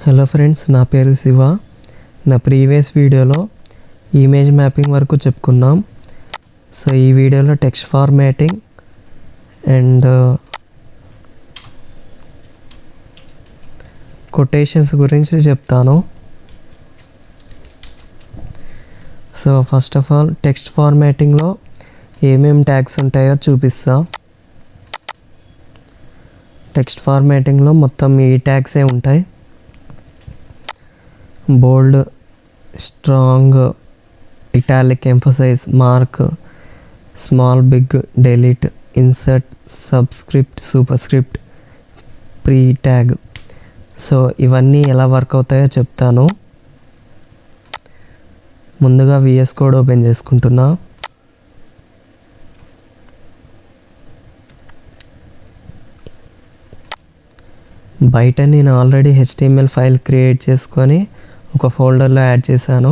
Hello friends, నా పేరు శివ. నా ప్రీవియస్ వీడియోలో ఇమేజ్ మ్యాపింగ్ వరకు చెప్పుకున్నాం. సో ఈ వీడియోలో టెక్స్ట్ ఫార్మాటింగ్ అండ్ కొటేషన్స్ గురించి చెప్తాను. So first of all text ఫార్మాటింగ్లో ఏమేమి ట్యాగ్స్ ఉంటాయో చూపిస్తా. టెక్స్ట్ ఫార్మాటింగ్లో మొత్తం ఈ ట్యాగ్సే ఉంటాయి: bold, strong, italic, emphasize, mark, small, big, delete, insert, subscript, superscript, pre tag. So ఇవన్నీ ఎలా వర్క్ అవుతాయో చెప్తాను. ముందుగా VS కోడ్ ఓపెన్ చేసుకుంటున్నా. బయట నేను ఆల్రెడీ HTML ఫైల్ క్రియేట్ చేసుకొని ఒక ఫోల్డర్లో యాడ్ చేశాను.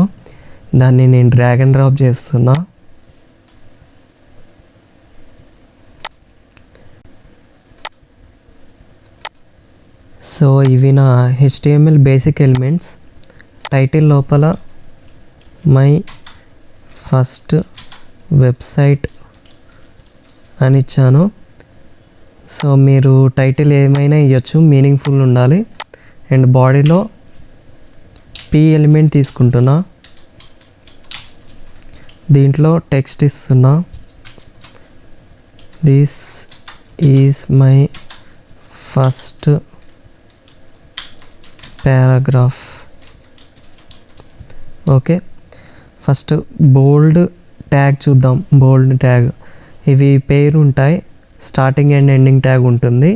దాన్ని నేను డ్రాగ్ అండ్ డ్రాప్ చేస్తున్నా. సో ఇవి నా HTML బేసిక్ ఎలిమెంట్స్. టైటిల్ లోపల మై ఫస్ట్ వెబ్సైట్ అని ఇచ్చాను. సో మీరు టైటిల్ ఏమైనా ఇవ్వచ్చు, మీనింగ్ఫుల్ ఉండాలి. అండ్ బాడీలో P ఎలిమెంట్ తీసుకుంటున్నా. దీంట్లో టెక్స్ట్ ఇస్తున్నా. This is my first paragraph. Okay, first bold tag చూద్దాం. బోల్డ్ ట్యాగ్ ఇవి పేరు ఉంటాయి. స్టార్టింగ్ అండ్ ఎండింగ్ ట్యాగ్ ఉంటుంది.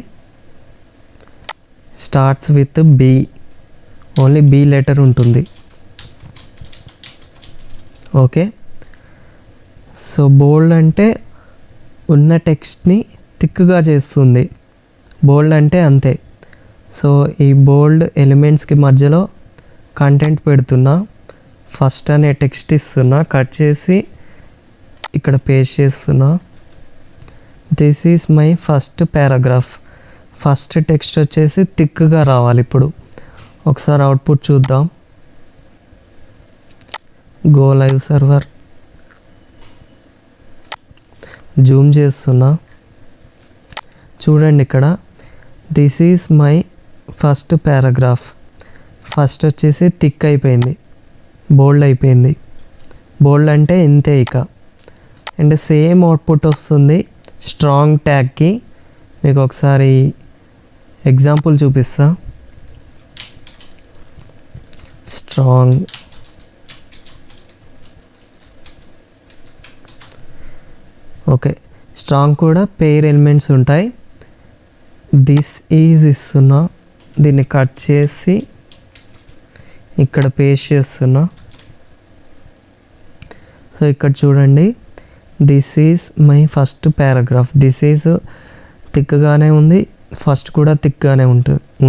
Starts with B, only B letter ఉంటుంది. ఓకే, సో బోల్డ్ అంటే ఉన్న టెక్స్ట్ని థిక్గా చేస్తుంది. బోల్డ్ అంటే అంతే. సో ఈ బోల్డ్ ఎలిమెంట్స్కి మధ్యలో కంటెంట్ పెడుతున్నా. ఫస్ట్ అనే టెక్స్ట్ ఇస్తున్నా, కట్ చేసి ఇక్కడ పేస్ట్ చేస్తున్నా. This is my first paragraph. First text వచ్చేసి థిక్గా రావాలి. ఇప్పుడు ఒకసారి అవుట్పుట్ చూద్దాం. గో లైవ్ సర్వర్, జూమ్ చేస్తున్నా. చూడండి ఇక్కడ this is my first paragraph. First వచ్చేసి థిక్ అయిపోయింది, బోల్డ్ అయిపోయింది. బోల్డ్ అంటే ఇంతే ఇక. అండ్ సేమ్ అవుట్పుట్ వస్తుంది స్ట్రాంగ్ ట్యాగ్కి. మీకు ఒకసారి ఎగ్జాంపుల్ చూపిస్తా. స్ట్రాంగ్, ఓకే, స్ట్రాంగ్ కూడా పెయిర్ ఎలిమెంట్స్ ఉంటాయి. దిస్ ఈజ్ ఇస్తున్నా, దీన్ని కట్ చేసి ఇక్కడ పేస్ట్ చేస్తున్నా. సో ఇక్కడ చూడండి, this is my first paragraph. This is థిక్గానే ఉంది, ఫస్ట్ కూడా థిక్గానే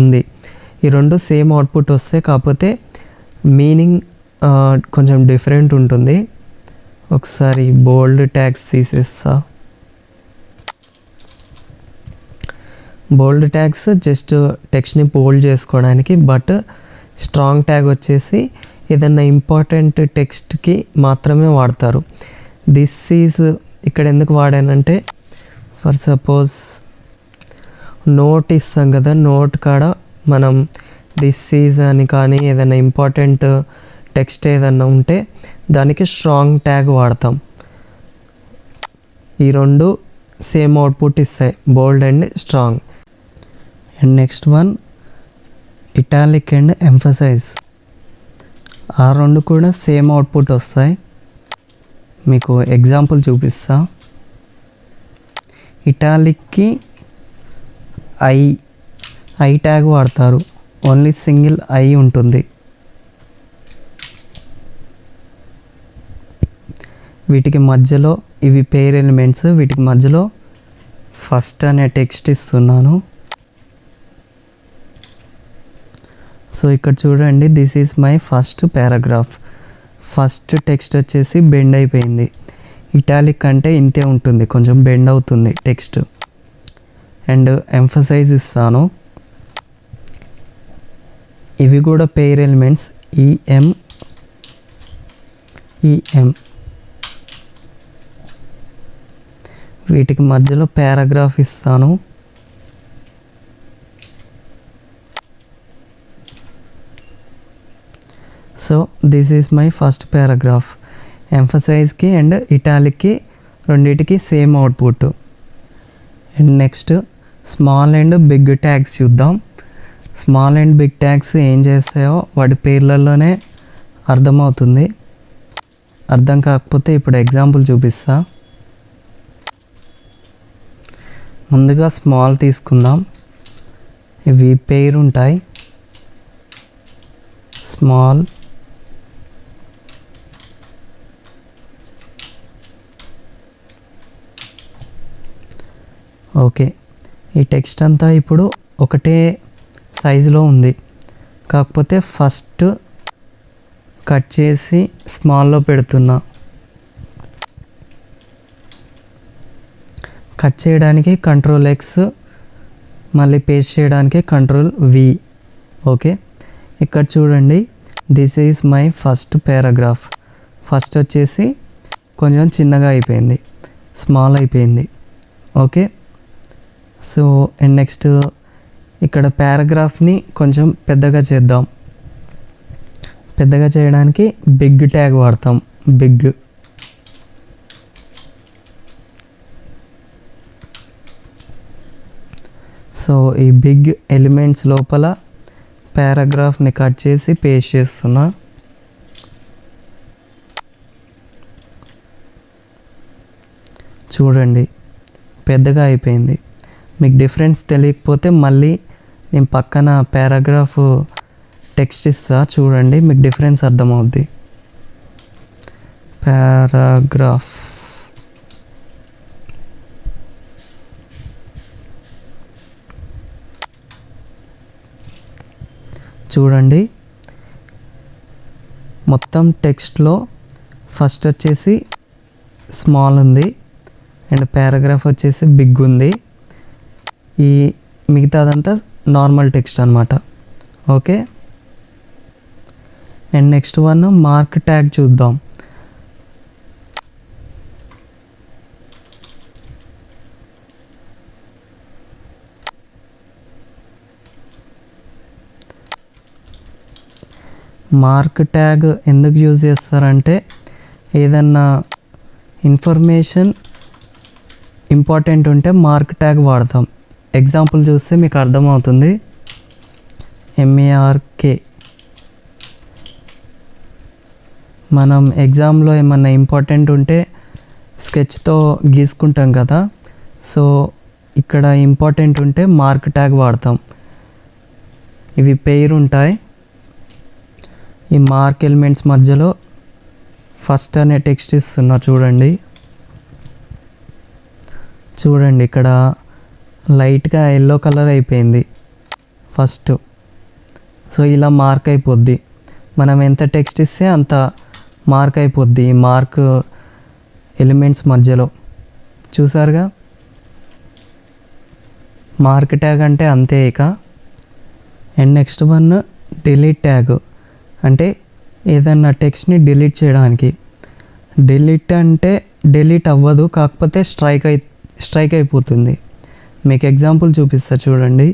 ఉంది. ఈ రెండు సేమ్ అవుట్పుట్ వస్తే, కాకపోతే మీనింగ్ కొంచెం డిఫరెంట్ ఉంటుంది. ఒకసారి బోల్డ్ ట్యాగ్స్ తీసేస్తా. బోల్డ్ ట్యాగ్స్ జస్ట్ టెక్స్ట్ని బోల్డ్ చేసుకోవడానికి, బట్ స్ట్రాంగ్ ట్యాగ్ వచ్చేసి ఏదన్నా ఇంపార్టెంట్ టెక్స్ట్కి మాత్రమే వాడతారు. దిస్ ఈజ్ ఇక్కడ ఎందుకు వాడానంటే, ఫర్ సపోజ్ నోట్ ఇస్తాం కదా, నోట్ కాడ మనం దిస్ ఈజ్ అని కానీ ఏదైనా ఇంపార్టెంట్ టెక్స్ట్ ఏదన్నా ఉంటే దానికి స్ట్రాంగ్ ట్యాగ్ వాడతాం. ఈ రెండు సేమ్ అవుట్పుట్ ఇస్తాయి, bold and strong. And next one italic and emphasize. ఆ రెండు కూడా సేమ్ అవుట్పుట్ వస్తాయి. మీకు ఎగ్జాంపుల్ చూపిస్తా. ఇటాలిక్కి ఐ ట్యాగ్ వాడతారు, ఓన్లీ సింగిల్ ఐ ఉంటుంది. వీటికి మధ్యలో ఇవి పేర్ ఎలిమెంట్స్. వీటికి మధ్యలో ఫస్ట్ అనే టెక్స్ట్ ఇస్తున్నాను. సో ఇక్కడ చూడండి, this is my first paragraph. First text వచ్చేసి బెండ్ అయిపోయింది. ఇటాలిక్ అంటే ఇంతే ఉంటుంది, కొంచెం బెండ్ అవుతుంది టెక్స్ట్. అండ్ ఎంఫసైజ్ ఇస్తాను. ఇవి కూడా పెయిర్ ఎలిమెంట్స్ ఈఎం ఈఎం. వీటికి మధ్యలో పారాగ్రాఫ్ ఇస్తాను. So this is my first paragraph. ఎంఫసైజ్కి అండ్ ఇటాలిక్కి రెండింటికి same output. And next small and big tags చూద్దాం. స్మాల్ అండ్ బిగ్ ట్యాగ్స్ ఏం చేస్తాయో వాటి పేర్లలోనే అర్థమవుతుంది. అర్థం కాకపోతే ఇప్పుడు ఎగ్జాంపుల్ చూపిస్తా. ముందుగా స్మాల్ తీసుకుందాం. ఇవి పేరు ఉంటాయి. Small, okay. ఈ టెక్స్ట్ అంతా ఇప్పుడు ఒకటే సైజులో ఉంది, కాకపోతే ఫస్ట్ కట్ చేసి స్మాల్లో పెడుతున్నా. కట్ చేయడానికి Ctrl+X, మళ్ళీ పేస్ట్ చేయడానికి Ctrl+V. ఓకే, ఇక్కడ చూడండి, this is my first paragraph. First వచ్చేసి కొంచెం చిన్నగా అయిపోయింది, స్మాల్ అయిపోయింది. ఓకే, సో అండ్ నెక్స్ట్ ఇక్కడ పారాగ్రాఫ్ని కొంచెం పెద్దగా చేద్దాం. పెద్దగా చేయడానికి బిగ్ ట్యాగ్ వాడతాం. బిగ్. సో ఈ బిగ్ ఎలిమెంట్స్ లోపల పారాగ్రాఫ్ని కట్ చేసి పేస్ట్ చేస్తున్నా. చూడండి, పెద్దగా అయిపోయింది. మీకు డిఫరెన్స్ తెలియకపోతే మళ్ళీ నేను పక్కన పారాగ్రాఫ్ టెక్స్ట్ ఇస్తా, చూడండి, మీకు డిఫరెన్స్ అర్థమవుద్ది. పారాగ్రాఫ్, చూడండి, మొత్తం టెక్స్ట్లో ఫస్ట్ వచ్చేసి స్మాల్ ఉంది అండ్ పారాగ్రాఫ్ వచ్చేసి బిగ్ ఉంది. ఈ మిగతాదంతా నార్మల్ టెక్స్ట్ అనమాట. Okay, and next one mark tag చూద్దాం. మార్క్ ట్యాగ్ ఎందుకు యూజ్ చేస్తారంటే ఏదన్నా ఇన్ఫర్మేషన్ ఇంపార్టెంట్ ఉంటే మార్క్ ట్యాగ్ వాడతాం. ఎగ్జాంపుల్ చూస్తే మీకు అర్థమవుతుంది. MARK. మనం ఎగ్జామ్లో ఏమన్నా ఇంపార్టెంట్ ఉంటే స్కెచ్తో గీసుకుంటాం కదా, సో ఇక్కడ ఇంపార్టెంట్ ఉంటే మార్క్ ట్యాగ్ వాడతాం. ఇవి పేరు ఉంటాయి. ఈ మార్క్ ఎలిమెంట్స్ మధ్యలో ఫస్ట్ అనే టెక్స్ట్ ఇస్తున్నా. చూడండి, చూడండి, ఇక్కడ లైట్గా ఎల్లో కలర్ అయిపోయింది ఫస్ట్. సో ఇలా మార్క్ అయిపోద్ది. మనం ఎంత టెక్స్ట్ ఇస్తే అంత మార్క్ అయిపోద్ది ఈ మార్క్ ఎలిమెంట్స్ మధ్యలో. చూసారుగా, మార్క్ ట్యాగ్ అంటే అంతే ఇక. And next one delete tag, అంటే ఏదన్నా టెక్స్ట్ని డిలీట్ చేయడానికి. డిలీట్ అంటే డిలీట్ అవ్వదు, కాకపోతే స్ట్రైక్ అయిపోతుంది. మీకు ఎగ్జాంపుల్ చూపిస్తా, చూడండి.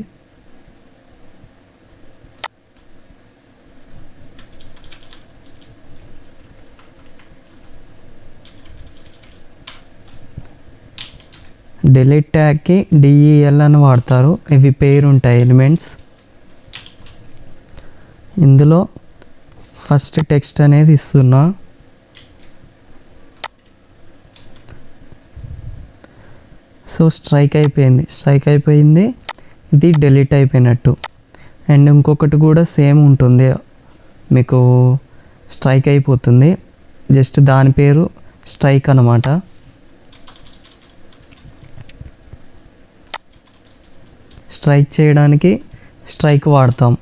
డిలీట్ ట్యాగ్కి DEL అని వాడతారు. ఇవి పేరు ఉంటాయి ఎలిమెంట్స్. ఇందులో ఫస్ట్ టెక్స్ట్ అనేది ఇస్తున్నా. సో స్ట్రైక్ అయిపోయింది. ఇది డిలీట్ అయిపోయినట్టు. అండ్ ఇంకొకటి కూడా సేమ్ ఉంటుంది, మీకు స్ట్రైక్ అయిపోతుంది. జస్ట్ దాని పేరు స్ట్రైక్ అన్నమాట. స్ట్రైక్ చేయడానికి స్ట్రైక్ వాడతాం.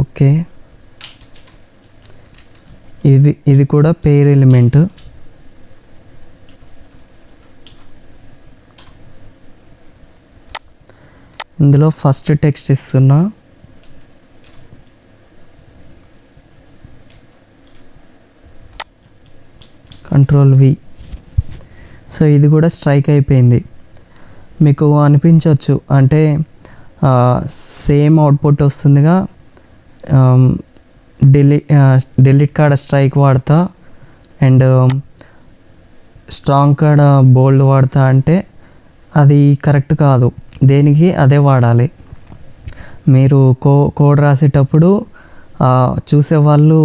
ఓకే, ఇది కూడా పేర్ ఎలిమెంట్. ఇందులో ఫస్ట్ టెక్స్ట్ ఇస్తున్నా, Ctrl+V. సో ఇది కూడా స్ట్రైక్ అయిపోయింది. మీకు అనిపించవచ్చు అంటే సేమ్ అవుట్పుట్ వస్తుందిగా, డిలీట్ కాడ స్ట్రైక్ వాడతా అండ్ స్ట్రాంగ్ కాడ బోల్డ్ వాడతా అంటే అది కరెక్ట్ కాదు. దేనికి అదే వాడాలి. మీరు కోడ్ రాసేటప్పుడు చూసేవాళ్ళు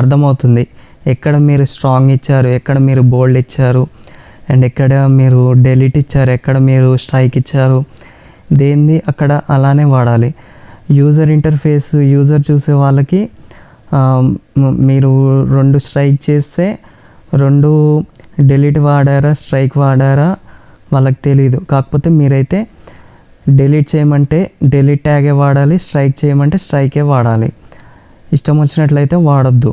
అర్థమవుతుంది ఎక్కడ మీరు స్ట్రాంగ్ ఇచ్చారు, ఎక్కడ మీరు బోల్డ్ ఇచ్చారు అండ్ ఎక్కడ మీరు డెలీట్ ఇచ్చారు, ఎక్కడ మీరు స్ట్రైక్ ఇచ్చారు, దేనిది అక్కడ అలానే వాడాలి. యూజర్ ఇంటర్ఫేస్ యూజర్ చూసే వాళ్ళకి మీరు 2 స్ట్రైక్ చేస్తే 2 డెలీట్ వాడారా స్ట్రైక్ వాడారా వాళ్ళకి తెలీదు. కాకపోతే మీరైతే డెలీట్ చేయమంటే డెలీట్ ట్యాగే వాడాలి, స్ట్రైక్ చేయమంటే స్ట్రైకే వాడాలి. ఇష్టం వచ్చినట్లయితే వాడొద్దు.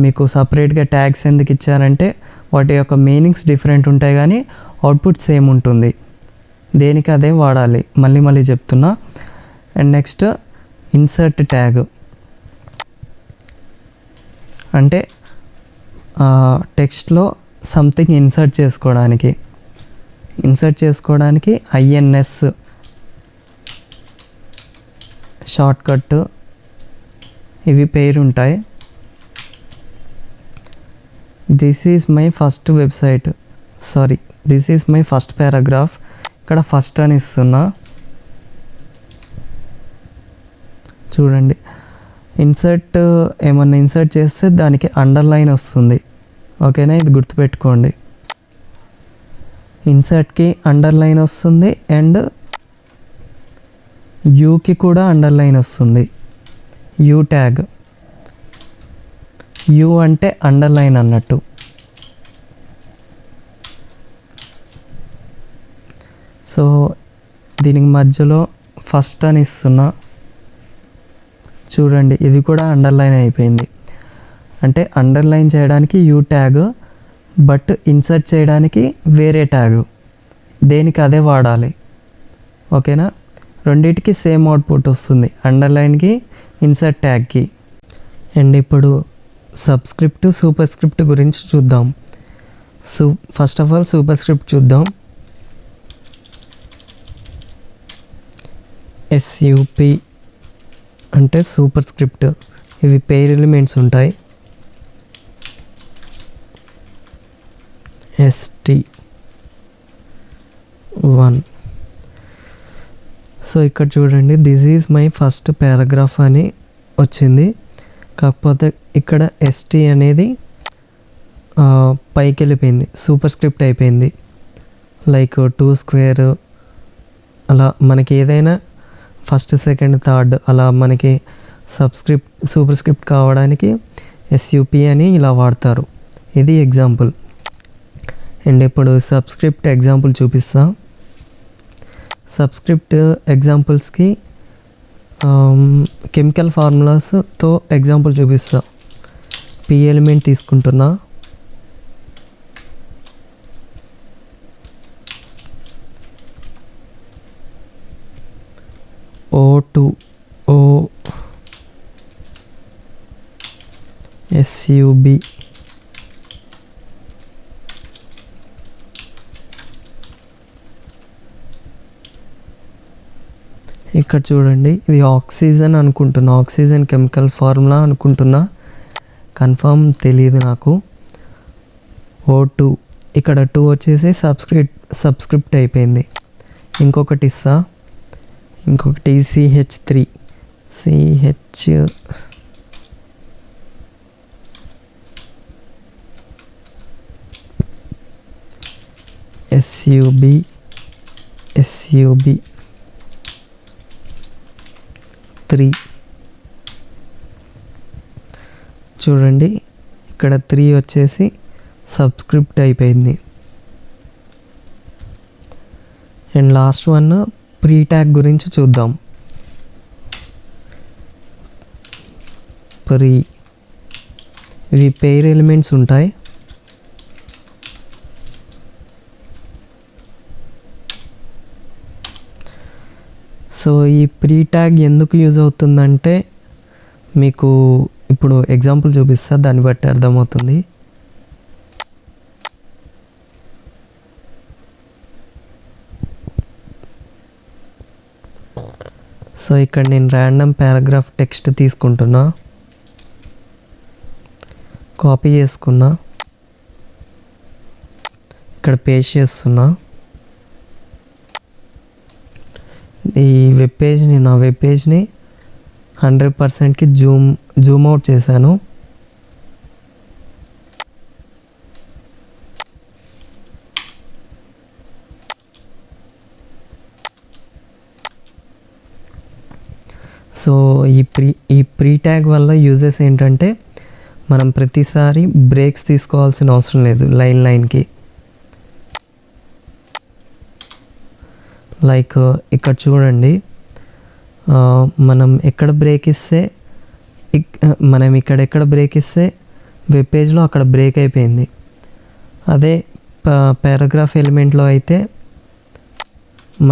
మీకు సపరేట్గా ట్యాగ్స్ ఎందుకు ఇచ్చారంటే వాటి యొక్క మీనింగ్స్ డిఫరెంట్ ఉంటాయి కానీ అవుట్పుట్ సేమ్ ఉంటుంది. దేనికి అదే వాడాలి, మళ్ళీ చెప్తున్నా. అండ్ నెక్స్ట్ ఇన్సర్ట్ ట్యాగ్ అంటే టెక్స్ట్లో సంథింగ్ ఇన్సర్ట్ చేసుకోవడానికి INS షార్ట్కట్ ఇవి పేరు ఉంటాయి. This is my first website, this is my first paragraph. ఇక్కడ ఫస్ట్ అని ఇస్తున్నా. చూడండి, ఏమన్నా ఇన్సర్ట్ చేస్తే దానికి అండర్లైన్ వస్తుంది. ఓకేనా, ఇది గుర్తుపెట్టుకోండి. ఇన్సర్ట్కి అండర్లైన్ వస్తుంది అండ్ యూకి కూడా అండర్లైన్ వస్తుంది. యూ ట్యాగ్, యూ అంటే అండర్లైన్ అన్నట్టు. సో దీనికి మధ్యలో ఫస్ట్ అని ఇస్తున్నా. చూడండి, ఇది కూడా అండర్లైన్ అయిపోయింది. అంటే అండర్లైన్ చేయడానికి యూ ట్యాగ్, బట్ ఇన్సర్ట్ చేయడానికి వేరే ట్యాగ్. దేనికి అదే వాడాలి. ఓకేనా, రెండింటికి సేమ్ అవుట్పుట్ వస్తుంది, అండర్లైన్కి ఇన్సర్ట్ ట్యాగ్కి. అండ్ ఇప్పుడు సబ్స్క్రిప్ట్ సూపర్ స్క్రిప్ట్ గురించి చూద్దాం. First of all super script చూద్దాం. SUP అంటే సూపర్ స్క్రిప్ట్. ఇవి పేర్ ఎలిమెంట్స్ ఉంటాయి. ST1. సో ఇక్కడ చూడండి, this is my first paragraph అని వచ్చింది. కాకపోతే ఇక్కడ ST అనేది పైకి వెళ్ళిపోయింది, సూపర్ స్క్రిప్ట్ అయిపోయింది. లైక్ 2 స్క్వేర్ అలా మనకి ఏదైనా ఫస్ట్ సెకండ్ థర్డ్ అలా మనకి సూపర్ స్క్రిప్ట్ కావడానికి SUP అని ఇలా వాడతారు. ఇది ఎగ్జాంపుల్. అండ్ ఇప్పుడు సబ్స్క్రిప్ట్ ఎగ్జాంపుల్ చూపిస్తా. సబ్స్క్రిప్ట్ ఎగ్జాంపుల్స్కి కెమికల్ ఫార్ములాస్తో ఎగ్జాంపుల్ చూపిస్తా. P ఎలిమెంట్ తీసుకుంటున్నా. O2 SUB. ఇక్కడ చూడండి, ఇది ఆక్సిజన్ అనుకుంటున్నా, ఆక్సిజన్ కెమికల్ ఫార్ములా అనుకుంటున్నా, కన్ఫర్మ్ తెలియదు నాకు. O2 ఇక్కడ 2 వచ్చేసి సబ్స్క్రిప్ట్ అయిపోయింది. ఇంకొకటి ఇస్తా, ఇంకొకటి CH3 SUB 3. చూడండి, ఇక్కడ 3 వచ్చేసి సబ్స్క్రిప్ట్ అయిపోయింది. And last one pre tag గురించి చూద్దాం. ఇవి పేర్ ఎలిమెంట్స్ ఉంటాయి. సో ఈ ప్రీ ట్యాగ్ ఎందుకు యూజ్ అవుతుందంటే మీకు ఇప్పుడు ఎగ్జాంపుల్ చూపిస్తా, దాన్ని బట్టి అర్థమవుతుంది. సో ఇక్కడ నేను ర్యాండమ్ పారాగ్రాఫ్ టెక్స్ట్ తీసుకుంటున్నా, కాపీ చేసుకున్నా, ఇక్కడ పేస్ట్ చేస్తున్నా. ఈ నా వెబ్ పేజ్ని 100%కి జూమ్ అవుట్ చేశాను. సో ఈ ప్రీ ట్యాగ్ వల్ల యూజెస్ ఏంటంటే మనం ప్రతిసారి బ్రేక్స్ తీసుకోవాల్సిన అవసరం లేదు లైన్కి. లైక్ ఇక్కడ చూడండి, మనం ఎక్కడ బ్రేక్ ఇస్తే వెబ్ పేజ్లో అక్కడ బ్రేక్ అయిపోయింది. అదే పారాగ్రాఫ్ ఎలిమెంట్లో అయితే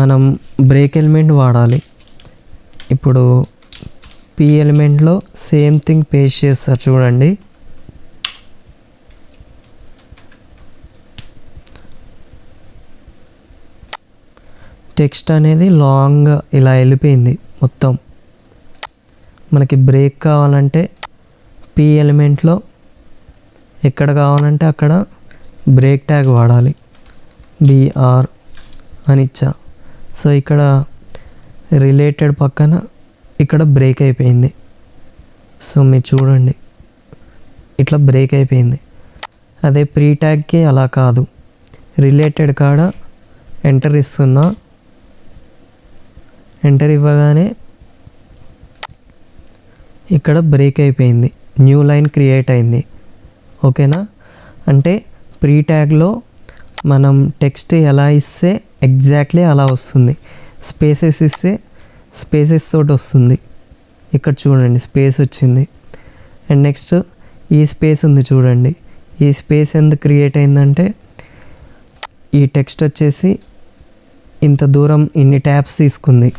మనం బ్రేక్ ఎలిమెంట్ వాడాలి. ఇప్పుడు పీ ఎలిమెంట్లో సేమ్ థింగ్ పేస్ట్ చేస్తారు చూడండి. టెక్స్ట్ అనేది లాంగ్ ఇలా వెళ్ళిపోయింది మొత్తం. మనకి బ్రేక్ కావాలంటే పీ ఎలిమెంట్లో ఎక్కడ కావాలంటే అక్కడ బ్రేక్ ట్యాగ్ వాడాలి, BR అని ఇచ్చా. సో ఇక్కడ రిలేటెడ్ పక్కన ఇక్కడ బ్రేక్ అయిపోయింది. సో మీరు చూడండి, ఇట్లా బ్రేక్ అయిపోయింది. అదే ప్రీ ట్యాగ్కి అలా కాదు, రిలేటెడ్ కాడ ఎంటర్ ఇస్తున్నా, ఎంటర్ ఇవ్వగానే ఇక్కడ బ్రేక్ అయిపోయింది, న్యూ లైన్ క్రియేట్ అయింది. ఓకేనా? అంటే ప్రీ ట్యాగ్లో మనం టెక్స్ట్ ఎలా ఇస్తే ఎగ్జాక్ట్లీ అలా వస్తుంది. స్పేసెస్ ఇస్తే స్పేసెస్ తోటి వస్తుంది. ఇక్కడ చూడండి స్పేస్ వచ్చింది. అండ్ నెక్స్ట్ ఈ స్పేస్ ఉంది చూడండి. ఈ స్పేస్ ఎందుకు క్రియేట్ అయిందంటే ఈ టెక్స్ట్ వచ్చేసి ఇంత దూరం ఇన్ని ట్యాబ్స్ తీసుకుంది.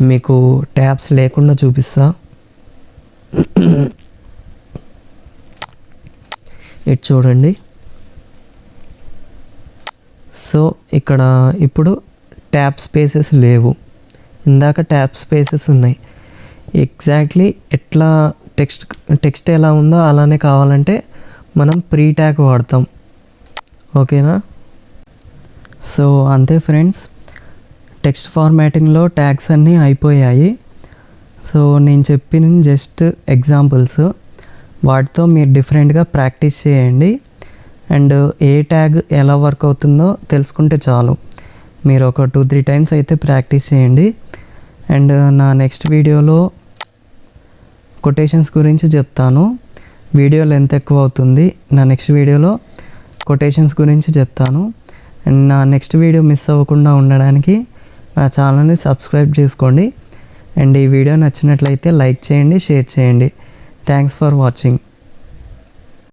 మీకు ట్యాబ్స్ లేకుండా చూపిస్తా. ఇటు చూడండి. సో ఇక్కడ ఇప్పుడు ట్యాబ్ స్పేసెస్ లేవు, ఇందాక ట్యాబ్ స్పేసెస్ ఉన్నాయి. ఎగ్జాక్ట్లీ ఎట్లా టెక్స్ట్ ఎలా ఉందో అలానే కావాలంటే మనం ప్రీ ట్యాగ్ వాడతాం. ఓకేనా? సో అంతే ఫ్రెండ్స్, టెక్స్ట్ ఫార్మాటింగ్లో ట్యాగ్స్ అన్నీ అయిపోయాయి. సో నేను చెప్పిన జస్ట్ ఎగ్జాంపుల్స్, వాటితో మీరు డిఫరెంట్గా ప్రాక్టీస్ చేయండి. అండ్ ఏ ట్యాగ్ ఎలా వర్క్ అవుతుందో తెలుసుకుంటే చాలు. మీరు ఒక 2-3 టైమ్స్ అయితే ప్రాక్టీస్ చేయండి. అండ్ నా నెక్స్ట్ వీడియోలో కొటేషన్స్ గురించి చెప్తాను. వీడియో లెంత్ ఎక్కువ అవుతుంది, నా నెక్స్ట్ వీడియోలో కొటేషన్స్ గురించి చెప్తాను. అండ్ నా నెక్స్ట్ వీడియో మిస్ అవ్వకుండా ఉండడానికి నా ఛానల్ని సబ్స్క్రైబ్ చేసుకోండి. అండ్ ఈ వీడియో నచ్చినట్లయితే లైక్ చేయండి, షేర్ చేయండి. Thanks for watching.